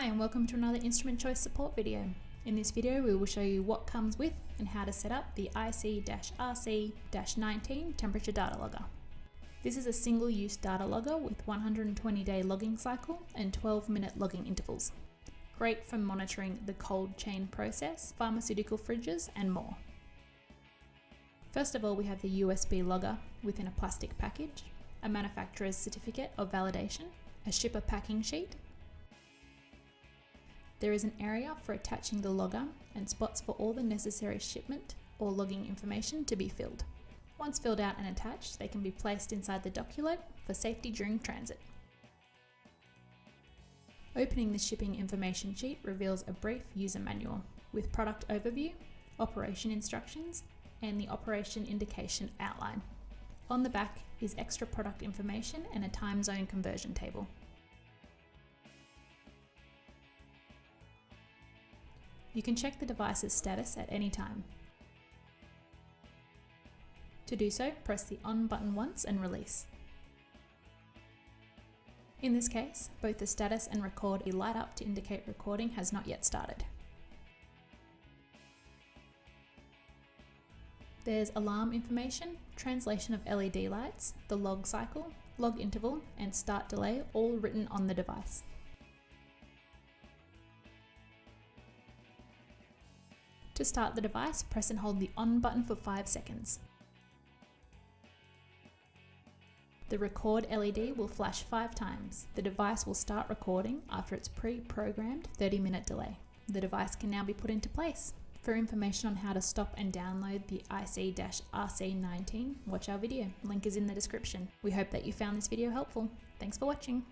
Hi and welcome to another instrument choice support video. In this video we will show you what comes with and how to set up the IC-RC-19 temperature data logger. This is a single-use data logger with 120-day logging cycle and 12-minute logging intervals. Great for monitoring the cold chain process, pharmaceutical fridges and more. First of all, we have the USB logger within a plastic package, a manufacturer's certificate of validation, a shipper packing sheet. There is an area for attaching the logger and spots for all the necessary shipment or logging information to be filled. Once filled out and attached, they can be placed inside the docuload for safety during transit. Opening the shipping information sheet reveals a brief user manual with product overview, operation instructions, and the operation indication outline. On the back is extra product information and a time zone conversion table. You can check the device's status at any time. To do so, press the on button once and release. In this case, both the status and record light up to indicate recording has not yet started. There's alarm information, translation of LED lights, the log cycle, log interval, and start delay all written on the device. To start the device, press and hold the on button for 5 seconds. The record LED will flash 5 times. The device will start recording after its pre-programmed 30-minute delay. The device can now be put into place. For information on how to stop and download the IC-RC-19, watch our video. Link is in the description. We hope that you found this video helpful. Thanks for watching.